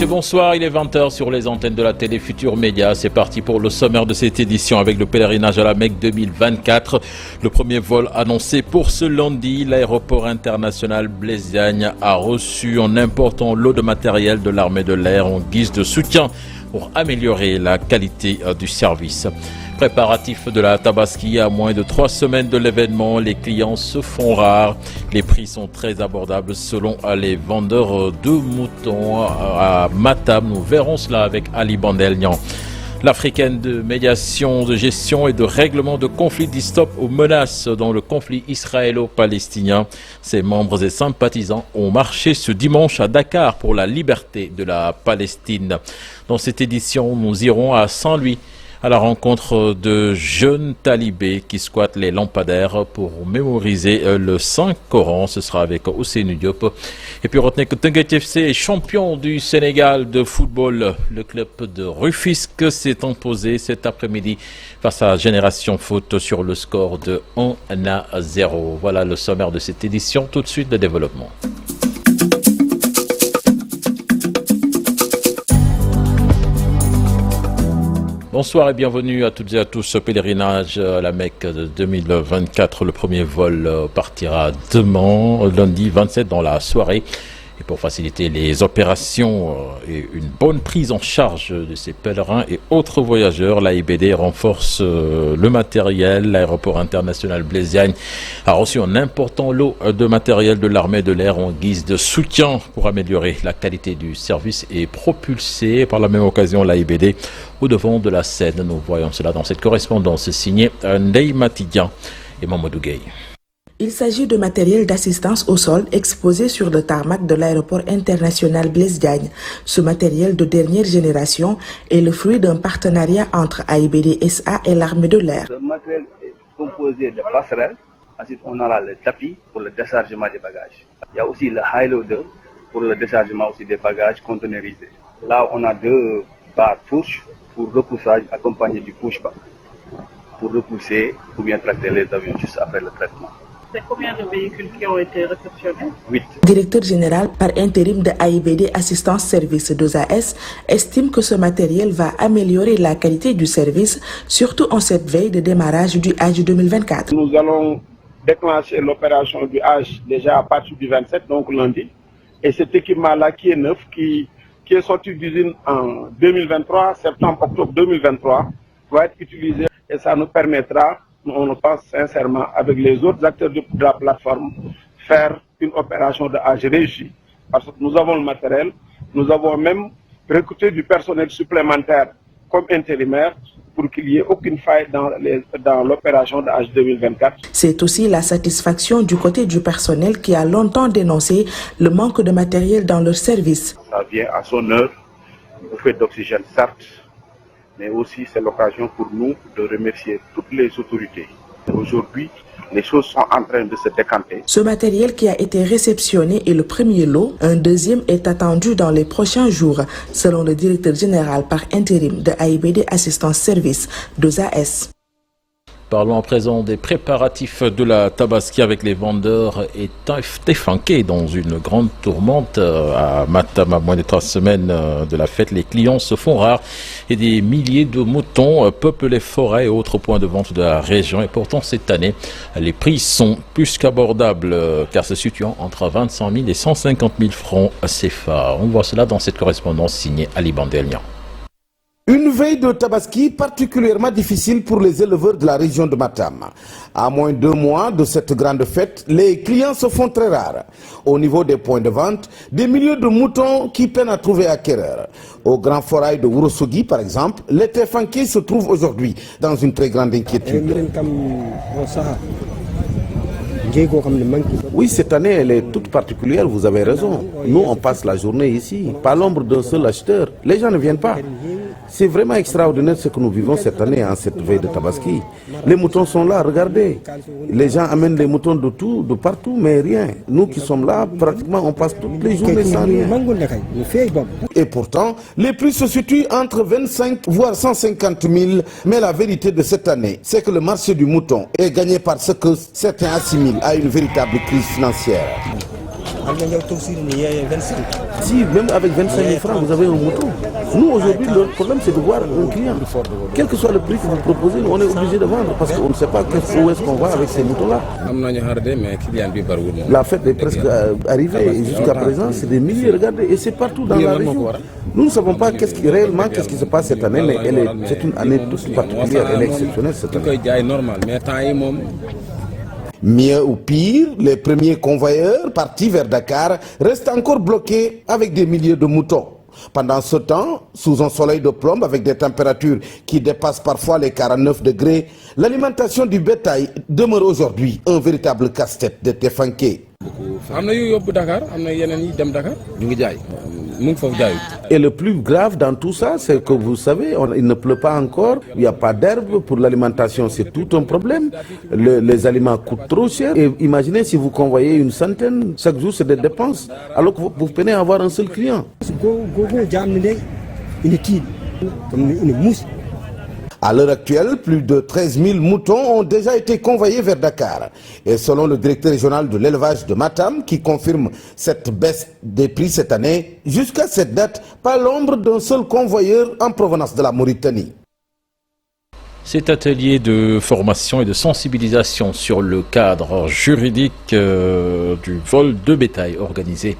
messieurs, bonsoir. Il est 20h sur les antennes de la télé Futur Média. C'est parti pour le sommaire de cette édition avec le pèlerinage à la Mecque 2024. Le premier vol annoncé pour ce lundi. L'aéroport international Blaise Diagne a reçu un important lot de matériel de l'armée de l'air en guise de soutien pour améliorer la qualité du service. Préparatifs de la Tabaski à moins de 3 semaines de l'événement, les clients se font rares. Les prix sont très abordables selon les vendeurs de moutons à Matam. Nous verrons cela avec Ali Bandelnian. L'Africaine de médiation, de gestion et de règlement de conflits dit stop aux menaces dans le conflit israélo-palestinien. Ses membres et sympathisants ont marché ce dimanche à Dakar pour la liberté de la Palestine. Dans cette édition, nous irons à Saint-Louis à la rencontre de jeunes talibés qui squattent les lampadaires pour mémoriser le Saint-Coran. Ce sera avec Ousseynou Diop. Et puis retenez que Teungueth FC est champion du Sénégal de football. Le club de Rufisque s'est imposé cet après-midi face à Génération Foot sur le score de 1-0. Voilà le sommaire de cette édition. Tout de suite, le développement. Bonsoir et bienvenue à toutes et à tous au pèlerinage à la Mecque de 2024. Le premier vol partira demain, lundi 27 dans la soirée. Et pour faciliter les opérations et une bonne prise en charge de ces pèlerins et autres voyageurs, l'AIBD renforce le matériel. L'aéroport international Blaise Diagne a reçu un important lot de matériel de l'armée de l'air en guise de soutien pour améliorer la qualité du service et propulser par la même occasion l'AIBD au devant de la scène. Nous voyons cela dans cette correspondance signée Ndeye Matidian et Mamadou Gueye. Il s'agit de matériel d'assistance au sol exposé sur le tarmac de l'aéroport international Blaise Diagne. Ce matériel de dernière génération est le fruit d'un partenariat entre AIBD SA et l'armée de l'air. Ce matériel est composé de passerelles. Ensuite, on aura le tapis pour le déchargement des bagages. Il y a aussi le high loader pour le déchargement aussi des bagages conteneurisés. Là, on a 2 barres push pour repoussage accompagné du pushback pour repousser ou bien tracter les avions juste après le traitement. C'est combien de véhicules qui ont été réceptionnés? 8. Directeur général par intérim de AIBD Assistance Service 2AS estime que ce matériel va améliorer la qualité du service, surtout en cette veille de démarrage du Hajj 2024. Nous allons déclencher l'opération du Hajj déjà à partir du 27, donc lundi. Et cet équipement-là qui est neuf, qui est sorti d'usine en 2023, septembre-octobre 2023, va être utilisé et ça nous permettra, on le pense sincèrement, avec les autres acteurs de la plateforme, faire une opération de Hajj réussie. Parce que nous avons le matériel, nous avons même recruté du personnel supplémentaire comme intérimaire pour qu'il n'y ait aucune faille dans l'opération de Hajj 2024. C'est aussi la satisfaction du côté du personnel qui a longtemps dénoncé le manque de matériel dans leur service. Ça vient à son heure, une bouffée d'oxygène certes, mais aussi c'est l'occasion pour nous de remercier toutes les autorités. Aujourd'hui, les choses sont en train de se décanter. Ce matériel qui a été réceptionné est le premier lot. Un deuxième est attendu dans les prochains jours, selon le directeur général par intérim de AIBD Assistance Service 2AS. Parlons à présent des préparatifs de la Tabaski avec les vendeurs et effanqués dans une grande tourmente à Matam. À moins de 3 semaines de la fête, les clients se font rares et des milliers de moutons peuplent les forêts et autres points de vente de la région. Et pourtant, cette année, les prix sont plus qu'abordables car se situant entre 25 000 et 150 000 francs CFA. On voit cela dans cette correspondance signée Ali Bandelnian. Une veille de Tabaski particulièrement difficile pour les éleveurs de la région de Matam. À moins de 2 mois de cette grande fête, les clients se font très rares. Au niveau des points de vente, des milliers de moutons qui peinent à trouver acquéreur. Au grand forail de Ourossogui, par exemple, les Tefanké se trouvent aujourd'hui dans une très grande inquiétude. Oui, cette année, elle est toute particulière, vous avez raison. Nous, on passe la journée ici, pas l'ombre d'un seul acheteur. Les gens ne viennent pas. C'est vraiment extraordinaire ce que nous vivons cette année, en cette veille de Tabaski. Les moutons sont là, regardez. Les gens amènent les moutons de tout, de partout, mais rien. Nous qui sommes là, pratiquement, on passe toutes les journées sans rien. Et pourtant, les prix se situent entre 25 voire 150 000. Mais la vérité de cette année, c'est que le marché du mouton est gagné par ce que certains assimilent à une véritable crise financière. Si, même avec 25 000 francs, vous avez un mouton. Nous, aujourd'hui, le problème, c'est de voir un client. Quel que soit le prix que vous proposez, on est obligé de vendre parce qu'on ne sait pas où est-ce qu'on va avec ces moutons-là. La fête est presque arrivée et jusqu'à présent, c'est des milliers, regardez, et c'est partout dans la région. Nous ne savons pas réellement qu'est-ce qui se passe cette année, mais c'est une année toute particulière, elle est exceptionnelle cette année. Mieux ou pire, les premiers convoyeurs partis vers Dakar restent encore bloqués avec des milliers de moutons. Pendant ce temps, sous un soleil de plomb avec des températures qui dépassent parfois les 49 degrés, l'alimentation du bétail demeure aujourd'hui un véritable casse-tête de Tefanké. Et le plus grave dans tout ça, c'est que vous savez, il ne pleut pas encore, il n'y a pas d'herbe, pour l'alimentation c'est tout un problème, les aliments coûtent trop cher, et imaginez si vous convoyez une centaine, chaque jour c'est des dépenses, alors que vous peinez à avoir un seul client. À l'heure actuelle, plus de 13 000 moutons ont déjà été convoyés vers Dakar. Et selon le directeur régional de l'élevage de Matam, qui confirme cette baisse des prix cette année, jusqu'à cette date, pas l'ombre d'un seul convoyeur en provenance de la Mauritanie. Cet atelier de formation et de sensibilisation sur le cadre juridique du vol de bétail organisé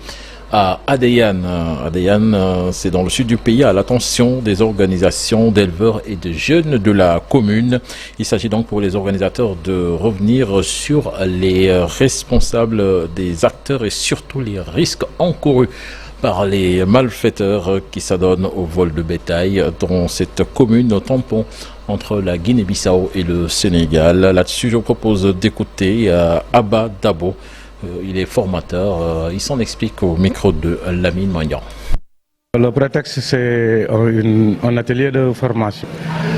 à Adéane. Adéane, c'est dans le sud du pays, à l'attention des organisations d'éleveurs et de jeunes de la commune. Il s'agit donc pour les organisateurs de revenir sur les responsables des acteurs et surtout les risques encourus par les malfaiteurs qui s'adonnent au vol de bétail dans cette commune tampon entre la Guinée-Bissau et le Sénégal. Là-dessus, je vous propose d'écouter Abba Dabo. Il est formateur, il s'en explique au micro de Lamine Magnan. Le prétexte, c'est un atelier de formation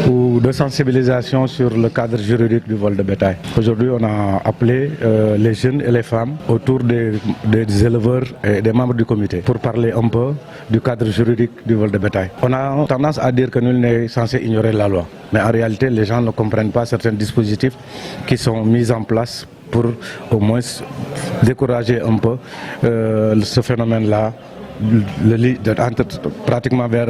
ou de sensibilisation sur le cadre juridique du vol de bétail. Aujourd'hui, on a appelé les jeunes et les femmes autour des éleveurs et des membres du comité pour parler un peu du cadre juridique du vol de bétail. On a tendance à dire que nul n'est censé ignorer la loi, mais en réalité, les gens ne comprennent pas certains dispositifs qui sont mis en place pour au moins décourager un peu ce phénomène-là, pratiquement vers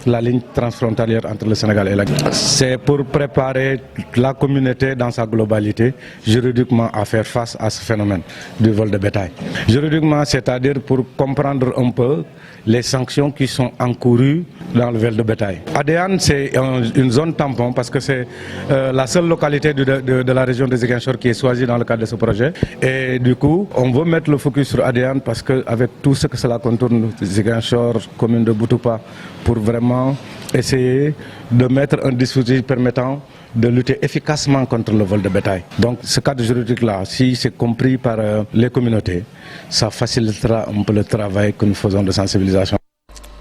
la ligne transfrontalière entre le Sénégal et la Guinée. C'est pour préparer la communauté dans sa globalité, juridiquement, à faire face à ce phénomène du vol de bétail. Juridiquement, c'est-à-dire pour comprendre un peu les sanctions qui sont encourues dans le vol de bétail. Adéane, c'est une zone tampon parce que c'est la seule localité de la région de Ziguinchor qui est choisie dans le cadre de ce projet. Et du coup, on veut mettre le focus sur Adéane parce qu'avec tout ce que cela contourne, Ziguinchor, commune de Boutoupa, pour vraiment essayer de mettre un dispositif permettant de lutter efficacement contre le vol de bétail. Donc ce cadre juridique-là, si c'est compris par les communautés, ça facilitera un peu le travail que nous faisons de sensibilisation.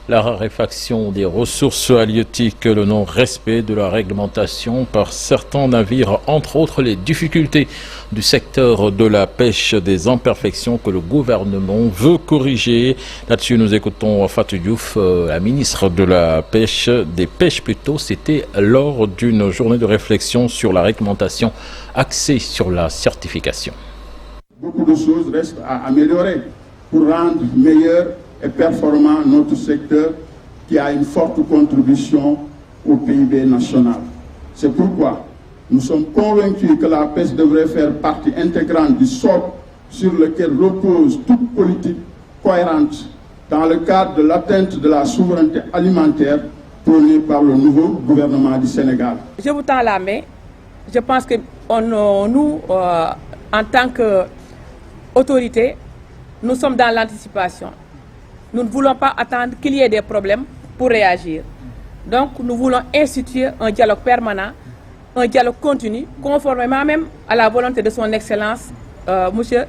La raréfaction des ressources halieutiques, le non-respect de la réglementation par certains navires, entre autres les difficultés du secteur de la pêche, des imperfections que le gouvernement veut corriger. Là-dessus, nous écoutons Fatou Diouf, la ministre de la pêche, des pêches plutôt. C'était lors d'une journée de réflexion sur la réglementation axée sur la certification. Beaucoup de choses restent à améliorer pour rendre meilleur et performant notre secteur qui a une forte contribution au PIB national. C'est pourquoi nous sommes convaincus que la pêche devrait faire partie intégrante du socle sur lequel repose toute politique cohérente dans le cadre de l'atteinte de la souveraineté alimentaire prônée par le nouveau gouvernement du Sénégal. Je vous tends la main. Je pense que nous, en tant qu'autorité, nous sommes dans l'anticipation. Nous ne voulons pas attendre qu'il y ait des problèmes pour réagir. Donc nous voulons instituer un dialogue permanent, un dialogue continu, conformément même à la volonté de son Excellence, Monsieur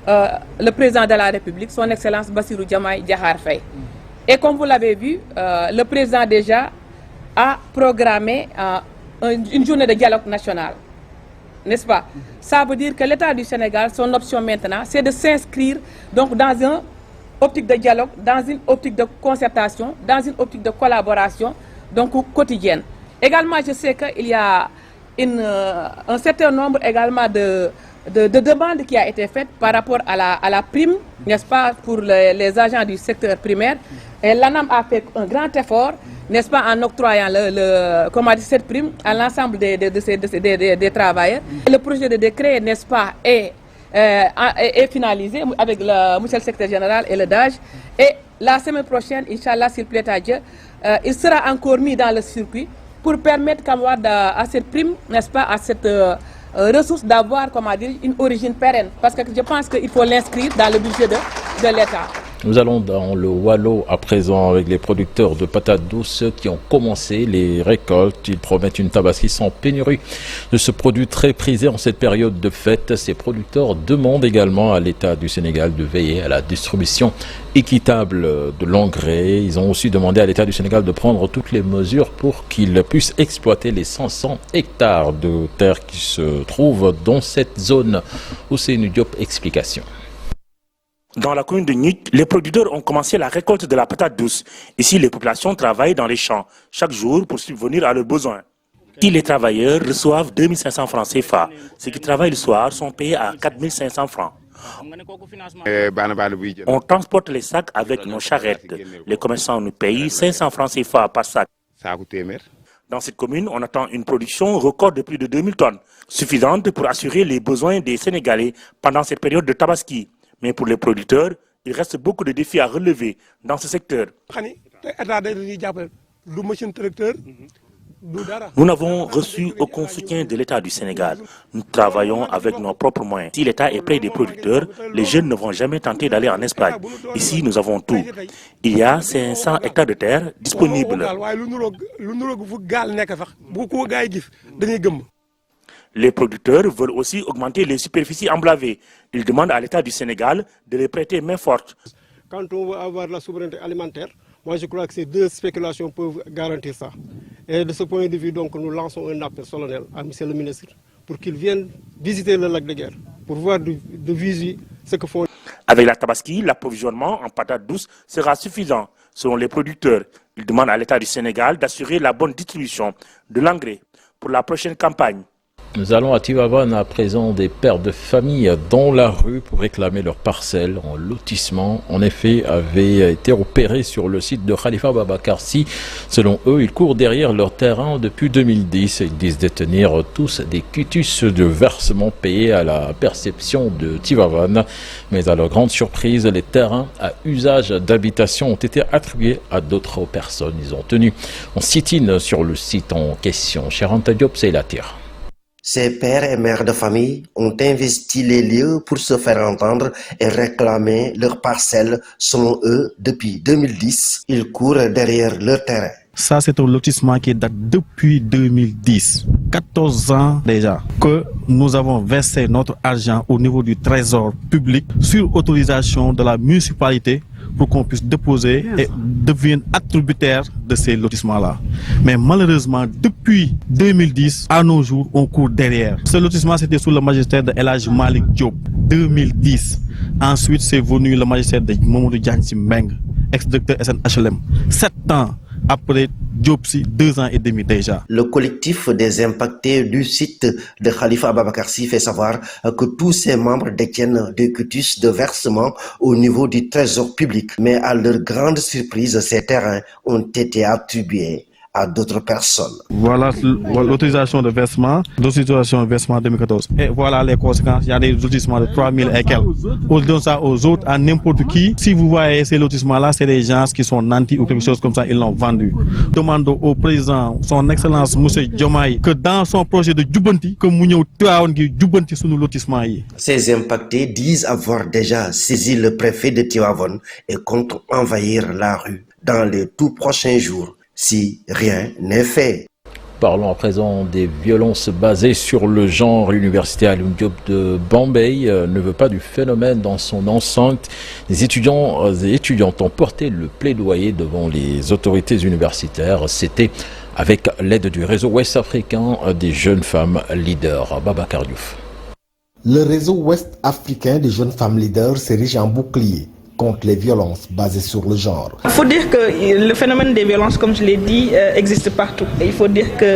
le Président de la République, son Excellence Bassirou Diomaye Diakhar Faye. Et comme vous l'avez vu, le Président déjà a programmé une journée de dialogue national. N'est-ce pas? Ça veut dire que l'État du Sénégal, son option maintenant, c'est de s'inscrire donc dans une optique de dialogue, dans une optique de concertation, dans une optique de collaboration donc quotidienne. Également, je sais qu'il y a un certain nombre également demande qui a été faite par rapport à la prime, n'est-ce pas, pour les agents du secteur primaire. Et l'ANAM a fait un grand effort, n'est-ce pas, en octroyant cette prime à l'ensemble des travailleurs. Le projet de décret, n'est-ce pas, est finalisé avec monsieur le secrétaire général et le DAGE. Et la semaine prochaine, Inch'Allah, s'il plaît à Dieu, il sera encore mis dans le circuit pour permettre à cette prime, n'est-ce pas, à cette ressource d'avoir, une origine pérenne. Parce que je pense qu'il faut l'inscrire dans le budget de l'État. Nous allons dans le Wallo à présent avec les producteurs de patates douces qui ont commencé les récoltes. Ils promettent une tabaski sans pénurie de ce produit très prisé en cette période de fête. Ces producteurs demandent également à l'État du Sénégal de veiller à la distribution équitable de l'engrais. Ils ont aussi demandé à l'État du Sénégal de prendre toutes les mesures pour qu'il puisse exploiter les 500 hectares de terre qui se trouvent dans cette zone. Ousseynou Diop, explication. Dans la commune de Nuit, les producteurs ont commencé la récolte de la patate douce. Ici, les populations travaillent dans les champs chaque jour pour subvenir à leurs besoins. Ici, les travailleurs reçoivent 2500 francs CFA. Ceux qui travaillent le soir sont payés à 4500 francs. On transporte les sacs avec nos charrettes. Les commerçants nous payent 500 francs CFA par sac. Dans cette commune, on attend une production record de plus de 2000 tonnes, suffisante pour assurer les besoins des Sénégalais pendant cette période de tabaski. Mais pour les producteurs, il reste beaucoup de défis à relever dans ce secteur. Nous n'avons reçu aucun soutien de l'État du Sénégal. Nous travaillons avec nos propres moyens. Si l'État est près des producteurs, les jeunes ne vont jamais tenter d'aller en Espagne. Ici, nous avons tout. Il y a 500 hectares de terre disponibles. Les producteurs veulent aussi augmenter les superficies emblavées. Ils demandent à l'État du Sénégal de les prêter main forte. Quand on veut avoir la souveraineté alimentaire, moi je crois que ces deux spéculations peuvent garantir ça. Et de ce point de vue, donc, nous lançons un appel solennel à M. le ministre pour qu'il vienne visiter le lac de Guerre, pour voir de visu ce que font. Avec la tabaski, l'approvisionnement en patates douces sera suffisant. Selon les producteurs, ils demandent à l'État du Sénégal d'assurer la bonne distribution de l'engrais pour la prochaine campagne. Nous allons à Tivaouane à présent. Des pères de famille dans la rue pour réclamer leurs parcelles en lotissement. En effet, avaient été opérés sur le site de Khalifa Babacar Sy. Selon eux, ils courent derrière leur terrain depuis 2010. Ils disent détenir tous des quitus de versement payés à la perception de Tivaouane. Mais à leur grande surprise, les terrains à usage d'habitation ont été attribués à d'autres personnes. Ils ont tenu en sit-in sur le site en question. Charanta Diop, c'est la tire. Ces pères et mères de famille ont investi les lieux pour se faire entendre et réclamer leurs parcelles. Selon eux, depuis 2010, ils courent derrière leur terrain. Ça, c'est un lotissement qui date depuis 2010. 14 ans déjà que nous avons versé notre argent au niveau du trésor public sur autorisation de la municipalité pour qu'on puisse déposer et devenir attributaire de ces lotissements-là. Mais malheureusement, depuis 2010, à nos jours, on court derrière. Ce lotissement, c'était sous le magistère de El Hadj Malick Diop, 2010. Ensuite, c'est venu le magistère de Mamadou Diagne Sy Mbengue, ex-directeur SNHLM. 7 ans après Diop Sy, 2 ans et demi déjà. Le collectif des impactés du site de Khalifa Babacar Sy fait savoir que tous ses membres détiennent des quitus de versement au niveau du trésor public. Mais à leur grande surprise, ces terrains ont été attribués à d'autres personnes. Voilà l'autorisation de versement, 2014. Et voilà les conséquences. Il y a des lotissements de 3000 et quelques. On donne ça aux autres, à n'importe qui. Si vous voyez ces lotissements-là, c'est des gens qui sont nantis ou quelque chose comme ça, ils l'ont vendu. Demande au président, son excellence, M. Diomaye, que dans son projet de Djubanti, que Mounio Tivaouane Djubanti sur nos lotissements. Ces impactés disent avoir déjà saisi le préfet de Tivaouane et comptent envahir la rue dans les tout prochains jours, si rien n'est fait. Parlons à présent des violences basées sur le genre. L'université Alioune Diop de Bambey ne veut pas du phénomène dans son enceinte. Les étudiants et étudiantes ont porté le plaidoyer devant les autorités universitaires. C'était avec l'aide du réseau ouest africain des jeunes femmes leaders. Babacar Diouf. Le réseau ouest africain des jeunes femmes leaders s'érige en bouclier contre les violences basées sur le genre. Il faut dire que le phénomène des violences, comme je l'ai dit, existe partout. Et il faut dire que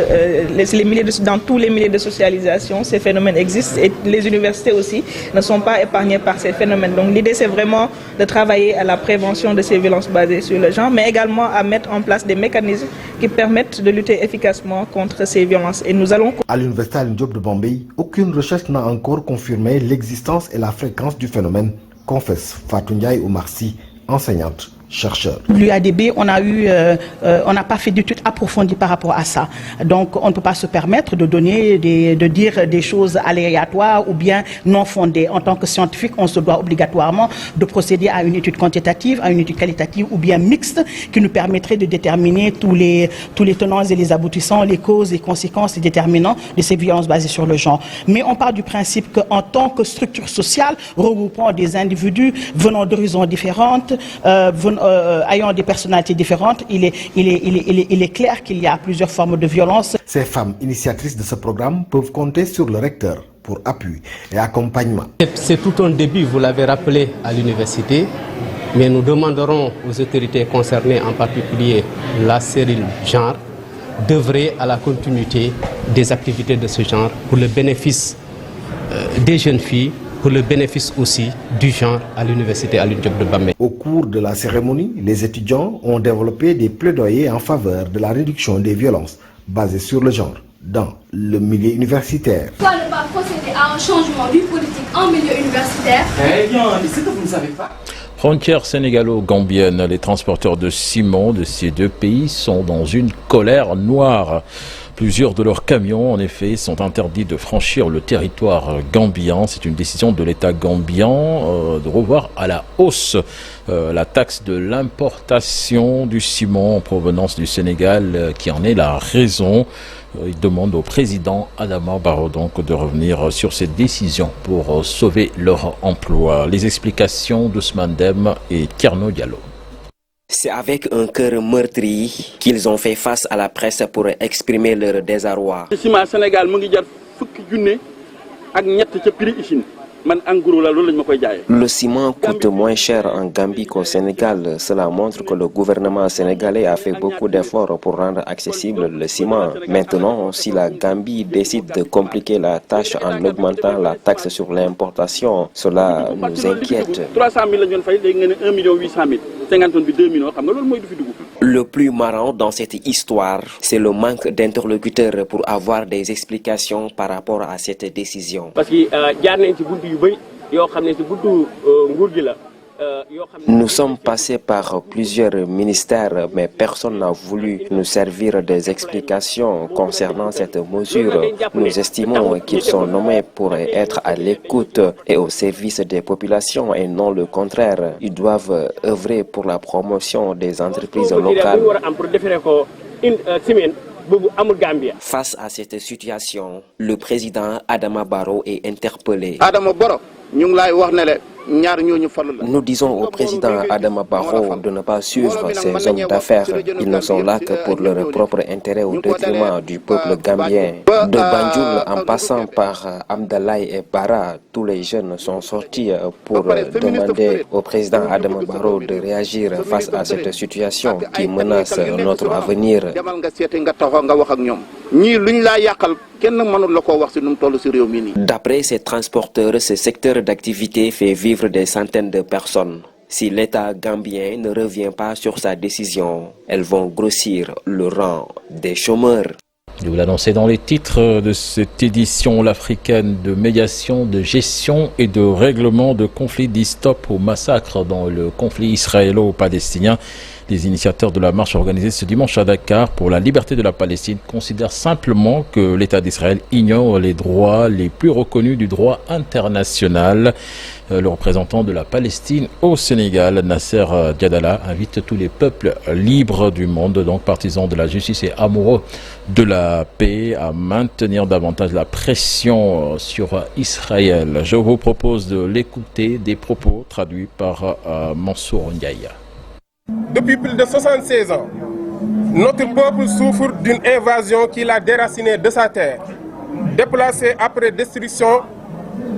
dans tous les milieux de socialisation, ces phénomènes existent et les universités aussi ne sont pas épargnées par ces phénomènes. Donc l'idée, c'est vraiment de travailler à la prévention de ces violences basées sur le genre, mais également à mettre en place des mécanismes qui permettent de lutter efficacement contre ces violences. Et nous allons... À l'université Alioune Diop de Bombay, aucune recherche n'a encore confirmé l'existence et la fréquence du phénomène, confesse Fatou Ndiaye Oumar Sy, enseignante, chercheur. L'UADB, on n'a pas fait d'études approfondies par rapport à ça. Donc, on ne peut pas se permettre de dire des choses aléatoires ou bien non fondées. En tant que scientifique, on se doit obligatoirement de procéder à une étude quantitative, à une étude qualitative ou bien mixte qui nous permettrait de déterminer tous les tenants et les aboutissants, les causes et conséquences et déterminants de ces violences basées sur le genre. Mais on part du principe qu'en tant que structure sociale, regroupant des individus venant d'horizons différentes, ayant des personnalités différentes, il est clair qu'il y a plusieurs formes de violence. Ces femmes initiatrices de ce programme peuvent compter sur le recteur pour appui et accompagnement. C'est tout un début, vous l'avez rappelé, à l'université, mais nous demanderons aux autorités concernées, en particulier la cellule genre, d'œuvrer à la continuité des activités de ce genre pour le bénéfice des jeunes filles, pour le bénéfice aussi du genre à l'université Alioune Diop de Bombay. Au cours de la cérémonie, les étudiants ont développé des plaidoyers en faveur de la réduction des violences basées sur le genre dans le milieu universitaire. Pourquoi ne pas procéder à un changement du politique en milieu universitaire? Eh bien, mais c'est que vous ne savez pas. Frontière sénégalo-gambienne, les transporteurs de ciment de ces deux pays sont dans une colère noire. Plusieurs de leurs camions, en effet, sont interdits de franchir le territoire gambien. C'est une décision de l'État gambien de revoir à la hausse la taxe de l'importation du ciment en provenance du Sénégal, qui en est la raison. Il demande au président Adama Barrow donc de revenir sur cette décision pour sauver leur emploi. Les explications d'Ousmane Dem et Thierno Diallo. C'est avec un cœur meurtri qu'ils ont fait face à la presse pour exprimer leur désarroi. Le ciment coûte moins cher en Gambie qu'au Sénégal. Cela montre que le gouvernement sénégalais a fait beaucoup d'efforts pour rendre accessible le ciment. Maintenant, si la Gambie décide de compliquer la tâche en augmentant la taxe sur l'importation, cela nous inquiète. Le plus marrant dans cette histoire, c'est le manque d'interlocuteurs pour avoir des explications par rapport à cette décision. Nous sommes passés par plusieurs ministères, mais personne n'a voulu nous servir des explications concernant cette mesure. Nous estimons qu'ils sont nommés pour être à l'écoute et au service des populations et non le contraire. Ils doivent œuvrer pour la promotion des entreprises locales. Face à cette situation, le président Adama Barrow est interpellé. Nous disons au président Adama Barrow de ne pas suivre ces hommes d'affaires. Ils ne sont là que pour leur propre intérêt au détriment du peuple gambien. De Banjul en passant par Amdalaï et Bara, tous les jeunes sont sortis pour demander au président Adama Barrow de réagir face à cette situation qui menace notre avenir. D'après ces transporteurs, ce secteur d'activité fait vivre des centaines de personnes. Si l'État gambien ne revient pas sur sa décision, elles vont grossir le rang des chômeurs. Je vous l'annonçais dans les titres de cette édition, l'africaine de médiation, de gestion et de règlement de conflits dit stop au massacre dans le conflit israélo-palestinien. Les initiateurs de la marche organisée ce dimanche à Dakar pour la liberté de la Palestine considèrent simplement que l'État d'Israël ignore les droits les plus reconnus du droit international. Le représentant de la Palestine au Sénégal, Nasser Diadala, invite tous les peuples libres du monde, donc partisans de la justice et amoureux de la paix, à maintenir davantage la pression sur Israël. Je vous propose de l'écouter, des propos traduits par Mansour Ndiaye. Depuis plus de 76 ans, notre peuple souffre d'une invasion qui l'a déraciné de sa terre, déplacé après destruction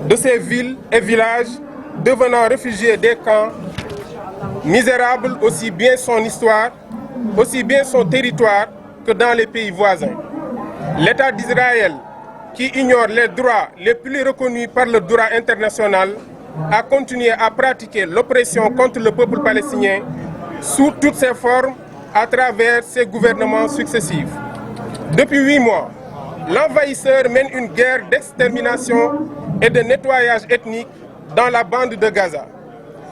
de ses villes et villages, devenant réfugiés des camps misérable aussi bien son histoire, aussi bien son territoire que dans les pays voisins. L'État d'Israël, qui ignore les droits les plus reconnus par le droit international, a continué à pratiquer l'oppression contre le peuple palestinien sous toutes ses formes à travers ses gouvernements successifs. Depuis 8 mois, l'envahisseur mène une guerre d'extermination et de nettoyage ethnique dans la bande de Gaza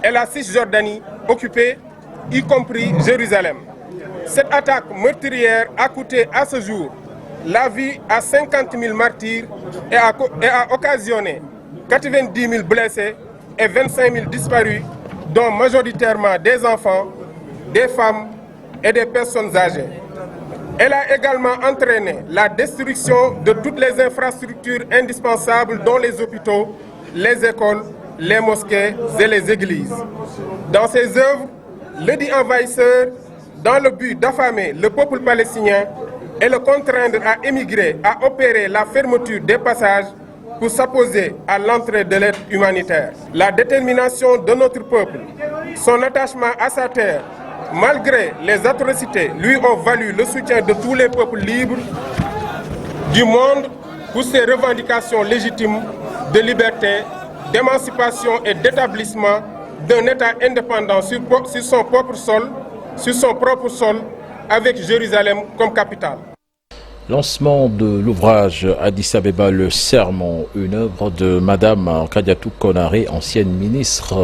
et la Cisjordanie occupée, y compris Jérusalem. Cette attaque meurtrière a coûté à ce jour la vie à 50 000 martyrs et a occasionné 90 000 blessés et 25 000 disparus, dont majoritairement des enfants, des femmes et des personnes âgées. Elle a également entraîné la destruction de toutes les infrastructures indispensables, dont les hôpitaux, les écoles, les mosquées et les églises. Dans ses œuvres, le dit envahisseur, dans le but d'affamer le peuple palestinien et le contraindre à émigrer, a opéré la fermeture des passages pour s'opposer à l'entrée de l'aide humanitaire. La détermination de notre peuple, son attachement à sa terre, malgré les atrocités, lui ont valu le soutien de tous les peuples libres du monde pour ses revendications légitimes de liberté, d'émancipation et d'établissement d'un État indépendant sur son propre sol, avec Jérusalem comme capitale. Lancement de l'ouvrage Addis Abeba, le sermon, une œuvre de Madame Kadiatou Konaré, ancienne ministre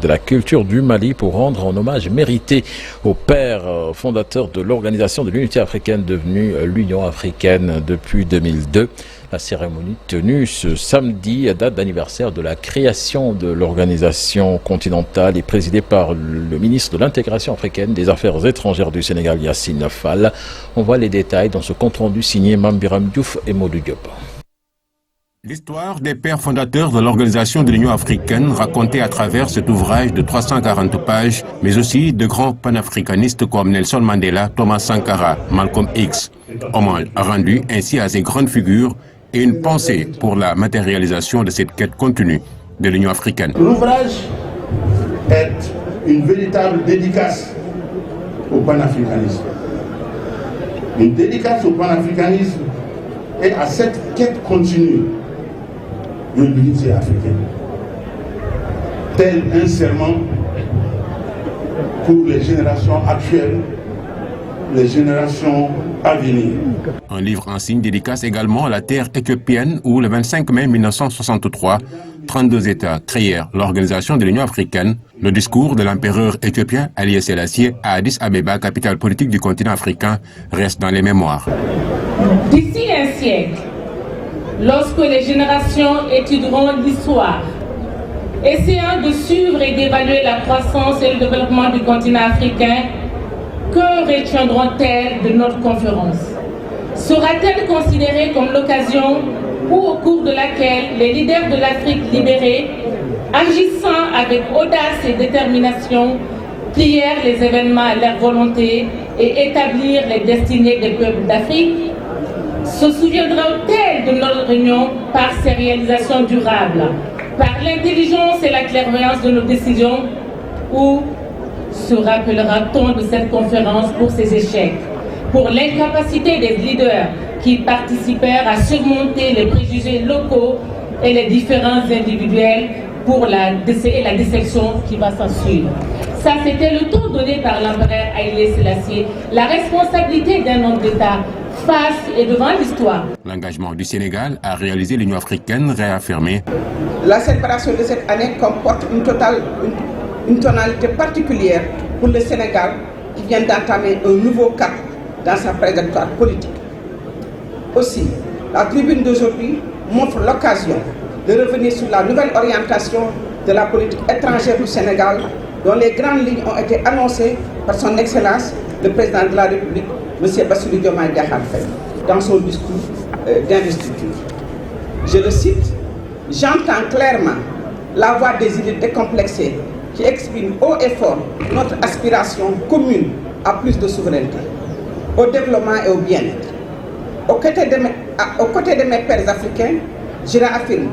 de la Culture du Mali, pour rendre un hommage mérité au père fondateur de l'Organisation de l'Unité africaine, devenue l'Union africaine depuis 2002. La cérémonie tenue ce samedi, date d'anniversaire de la création de l'organisation continentale, et présidée par le ministre de l'Intégration africaine, des Affaires étrangères du Sénégal, Yassine Fall. On voit les détails dans ce compte-rendu signé Mambiram Diouf et Modou Diop. L'histoire des pères fondateurs de l'Organisation de l'Union africaine, racontée à travers cet ouvrage de 340 pages, mais aussi de grands panafricanistes comme Nelson Mandela, Thomas Sankara, Malcolm X. Hommage rendu ainsi à ces grandes figures et une pensée pour la matérialisation de cette quête contenue de l'Union africaine. L'ouvrage est une véritable dédicace au panafricanisme. Une dédicace au panafricanisme et à cette quête continue de l'unité africaine. Tel un serment pour les générations actuelles, les générations à venir. Un livre en signe dédicace également à la terre éthiopienne où le 25 mai 1963, 32 États créèrent l'Organisation de l'Union africaine. Le discours de l'empereur éthiopien Haïlé Sélassié à Addis Abeba, capitale politique du continent africain, reste dans les mémoires. D'ici un siècle, lorsque les générations étudieront l'histoire, essayant de suivre et d'évaluer la croissance et le développement du continent africain, que retiendront-elles de notre conférence? Sera-t-elle considérée comme l'occasion ou au cours de laquelle les leaders de l'Afrique libérée, agissant avec audace et détermination, plièrent les événements à leur volonté et établirent les destinées des peuples d'Afrique? Se souviendront-elles de notre réunion par ses réalisations durables, par l'intelligence et la clairvoyance de nos décisions, ou se rappellera-t-on de cette conférence pour ses échecs, pour l'incapacité des leaders qui participèrent à surmonter les préjugés locaux et les différences individuelles pour la déception qui va s'en suivre? Ça, c'était le ton donné par l'empereur Haïlé Sélassié, la responsabilité d'un homme d'État face et devant l'histoire. L'engagement du Sénégal à réaliser l'Union africaine réaffirmé. La célébration de cette année comporte une tonalité particulière pour le Sénégal qui vient d'entamer un nouveau cap dans sa trajectoire politique. Aussi, la tribune d'aujourd'hui montre l'occasion de revenir sur la nouvelle orientation de la politique étrangère du Sénégal, dont les grandes lignes ont été annoncées par son Excellence, le Président de la République, M. Bassirou Diomaye Diakhar Faye, dans son discours d'investiture. Je le cite: « J'entends clairement la voix des idées décomplexées qui exprime haut et fort notre aspiration commune à plus de souveraineté, au développement et au bien-être. Aux côtés de mes pairs africains, je réaffirme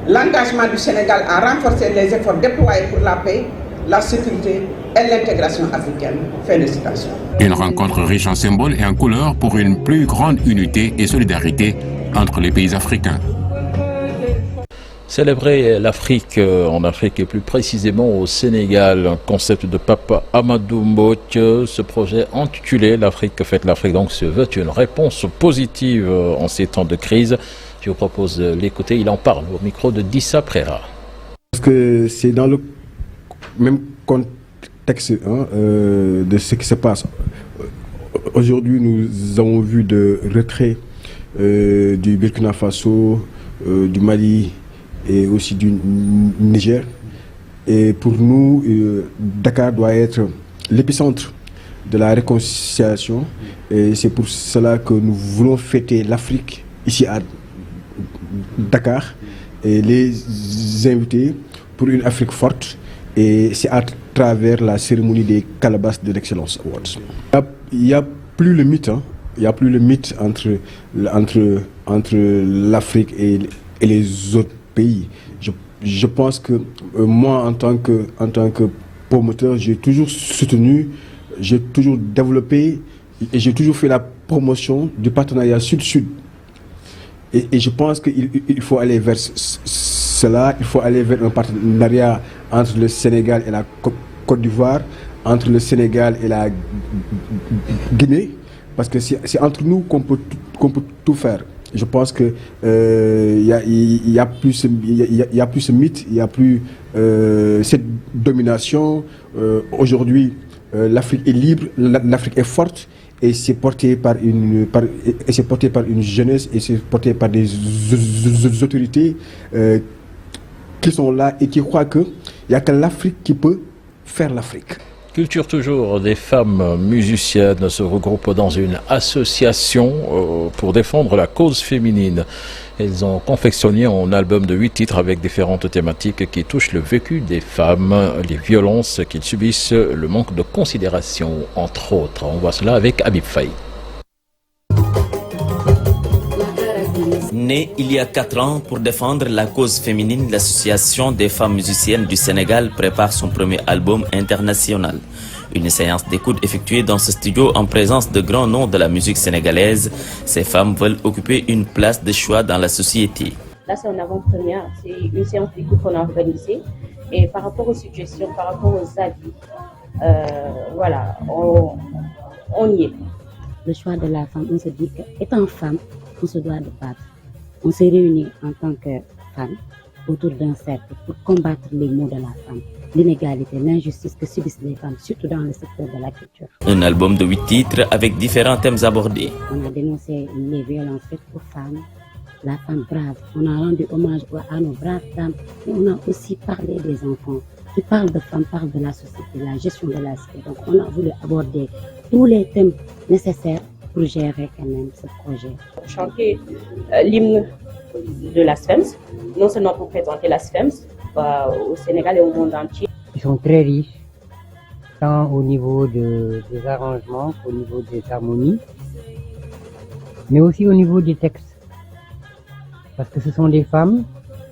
l'engagement du Sénégal à renforcer les efforts déployés pour la paix, la sécurité et l'intégration africaine. Fin de citation. Une rencontre riche en symboles et en couleurs pour une plus grande unité et solidarité entre les pays africains. Célébrer l'Afrique en Afrique et plus précisément au Sénégal, un concept de Papa Amadou Mbodj. Ce projet intitulé L'Afrique fête l'Afrique donc se veut une réponse positive en ces temps de crise. Je vous propose d'écouter, il en parle au micro de Dissa Prera. Parce que c'est dans le même contexte de ce qui se passe. Aujourd'hui, nous avons vu de retrait du Burkina Faso, du Mali et aussi du Niger. Et pour nous, Dakar doit être l'épicentre de la réconciliation. Et c'est pour cela que nous voulons fêter l'Afrique ici à Dakar et les inviter pour une Afrique forte. Et c'est à travers la cérémonie des Calabasas de l'Excellence Awards. Il n'y a plus le mythe, il n'y a plus le mythe entre l'Afrique et les autres pays. Je pense que moi, en tant que promoteur, j'ai toujours soutenu, j'ai toujours développé et j'ai toujours fait la promotion du partenariat Sud-Sud. Et je pense qu'il faut aller vers cela, il faut aller vers un partenariat entre le Sénégal et la Côte d'Ivoire, entre le Sénégal et la Guinée, parce que c'est entre nous qu'on peut tout faire. Je pense que il y a plus ce mythe, il y a plus cette domination. Aujourd'hui, l'Afrique est libre, l'Afrique est forte. Et c'est porté par une jeunesse et c'est porté par des autorités qui sont là et qui croient qu'il n'y a que l'Afrique qui peut faire l'Afrique. Culture toujours, des femmes musiciennes se regroupent dans une association pour défendre la cause féminine. Elles ont confectionné un album de 8 titres avec différentes thématiques qui touchent le vécu des femmes, les violences qu'ils subissent, le manque de considération, entre autres. On voit cela avec Habib Faye. Née il y a 4 ans pour défendre la cause féminine, l'association des femmes musiciennes du Sénégal prépare son premier album international. Une séance d'écoute effectuée dans ce studio en présence de grands noms de la musique sénégalaise. Ces femmes veulent occuper une place de choix dans la société. Là, c'est en avant-première, c'est une séance d'écoute qu'on a organisée. Et par rapport aux suggestions, par rapport aux avis, voilà, on y est. Le choix de la femme, on se dit qu'étant femme, on se doit de battre. On s'est réunis en tant que femmes autour d'un cercle pour combattre les maux de la femme, l'inégalité, l'injustice que subissent les femmes, surtout dans le secteur de la culture. Un album de 8 titres avec différents thèmes abordés. On a dénoncé les violences faites aux femmes, la femme brave. On a rendu hommage à nos braves dames. Et on a aussi parlé des enfants. Qui parle de femmes, parle de la société, la gestion de la société. Donc on a voulu aborder tous les thèmes nécessaires pour gérer quand même ce projet. Chanter l'hymne de la SFEMS, non seulement pour présenter la SFEMS au Sénégal et au monde entier. Ils sont très riches, tant au niveau des arrangements qu'au niveau des harmonies, mais aussi au niveau des textes. Parce que ce sont des femmes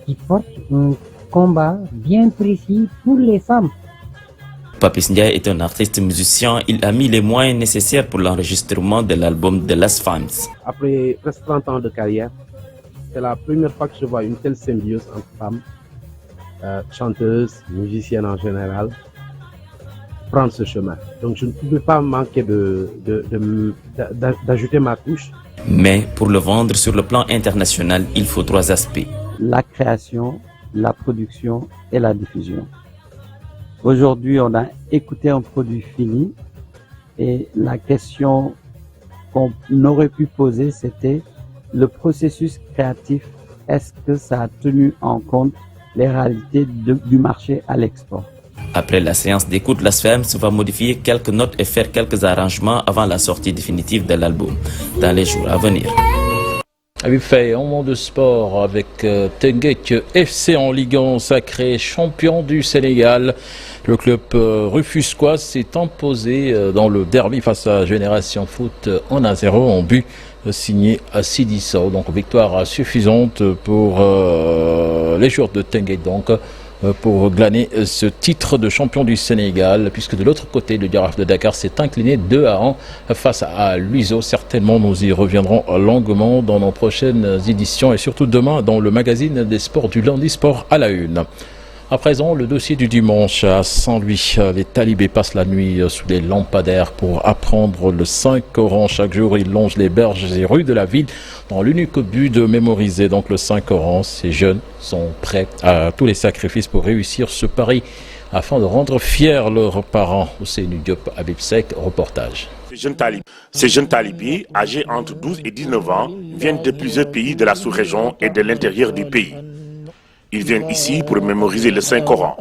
qui portent un combat bien précis pour les femmes. Papis Ndiaye est un artiste musicien. Il a mis les moyens nécessaires pour l'enregistrement de l'album de Las Femmes. Après presque 30 ans de carrière, c'est la première fois que je vois une telle symbiose entre femmes, chanteuses, musiciennes en général, prendre ce chemin. Donc je ne pouvais pas manquer d'ajouter ma touche. Mais pour le vendre sur le plan international, il faut 3 aspects. La création, la production et la diffusion. Aujourd'hui, on a écouté un produit fini et la question qu'on aurait pu poser, c'était le processus créatif. Est-ce que ça a tenu en compte les réalités du marché à l'export? Après la séance d'écoute, Las Femmes va modifier quelques notes et faire quelques arrangements avant la sortie définitive de l'album dans les jours à venir. Habib Faye, en monde de sport avec Teungueth FC en Ligue 1, sacré champion du Sénégal. Le club rufusquois s'est imposé dans le derby face à Génération Foot 1-0 en but signé à Sidi Sow. Donc victoire suffisante pour les joueurs de Teungueth. Donc pour glaner ce titre de champion du Sénégal, puisque de l'autre côté, le Jaraaf de Dakar s'est incliné 2-1 face à l'UISO. Certainement, nous y reviendrons longuement dans nos prochaines éditions et surtout demain dans le magazine des sports du lundi, Sport à la une. À présent, le dossier du dimanche à Saint-Louis. Les talibés passent la nuit sous des lampadaires pour apprendre le Saint-Coran. Chaque jour, ils longent les berges et rues de la ville dans l'unique but de mémoriser donc le Saint-Coran. Ces jeunes sont prêts à tous les sacrifices pour réussir ce pari afin de rendre fiers leurs parents. Ousseynou Diop, Habib Sek, reportage. Ces jeunes talibés, âgés entre 12 et 19 ans, viennent de plusieurs pays de la sous-région et de l'intérieur du pays. Ils viennent ici pour mémoriser le Saint-Coran.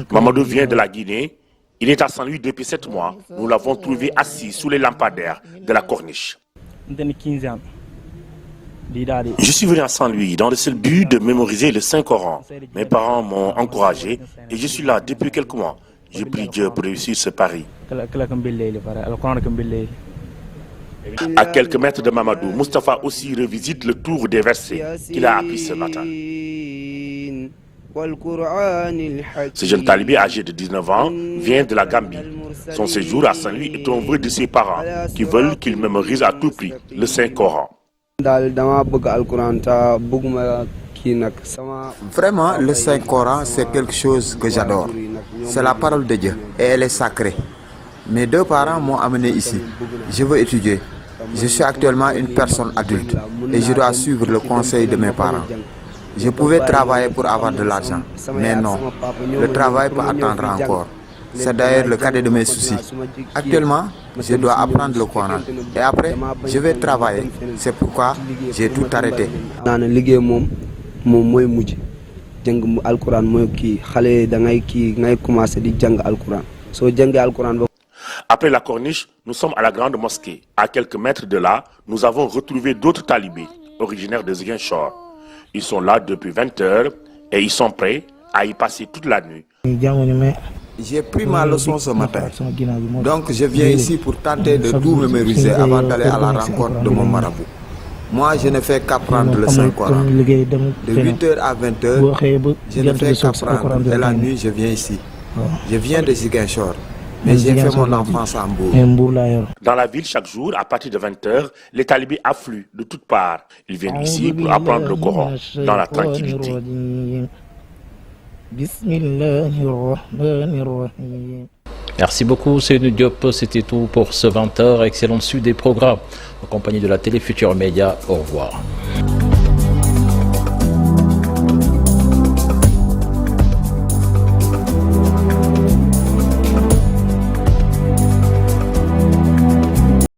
Mamadou vient de la Guinée. Il est à Saint-Louis depuis 7 mois. Nous l'avons trouvé assis sous les lampadaires de la corniche. Je suis venu à Saint-Louis dans le seul but de mémoriser le Saint-Coran. Mes parents m'ont encouragé et je suis là depuis quelques mois. Je prie Dieu pour réussir ce pari. À quelques mètres de Mamadou, Mustapha aussi revisite le tour des versets qu'il a appris ce matin. Ce jeune talibé âgé de 19 ans vient de la Gambie. Son séjour à Saint-Louis est un vœu de ses parents qui veulent qu'il mémorise à tout prix le Saint-Coran. Vraiment, le Saint-Coran, c'est quelque chose que j'adore. C'est la parole de Dieu et elle est sacrée. Mes deux parents m'ont amené ici. Je veux étudier. Je suis actuellement une personne adulte et je dois suivre le conseil de mes parents. Je pouvais travailler pour avoir de l'argent, mais non, le travail peut attendre encore. C'est d'ailleurs le cadet de mes soucis. Actuellement, je dois apprendre le Coran et après, je vais travailler. C'est pourquoi j'ai tout arrêté. Après la corniche, nous sommes à la grande mosquée. À quelques mètres de là, nous avons retrouvé d'autres talibés, originaires de Ziguinchor. Ils sont là depuis 20 heures et ils sont prêts à y passer toute la nuit. J'ai pris ma leçon ce matin. Donc je viens ici pour tenter de tout mémoriser avant d'aller à la rencontre de mon marabout. Moi, je ne fais qu'apprendre le Saint-Coran. De 8h à 20h, je ne fais qu'apprendre. Et la nuit, je viens ici. Je viens de Ziguinchor. Mais j'ai fait mon enfance à Mbour. Dans la ville, chaque jour, à partir de 20h, les talibés affluent de toutes parts. Ils viennent ici pour apprendre le Coran dans la tranquillité. Merci beaucoup, Ousseynou Diop. C'était tout pour ce 20h. Excellente suite des programmes en compagnie de la Télé Futurs Médias. Au revoir.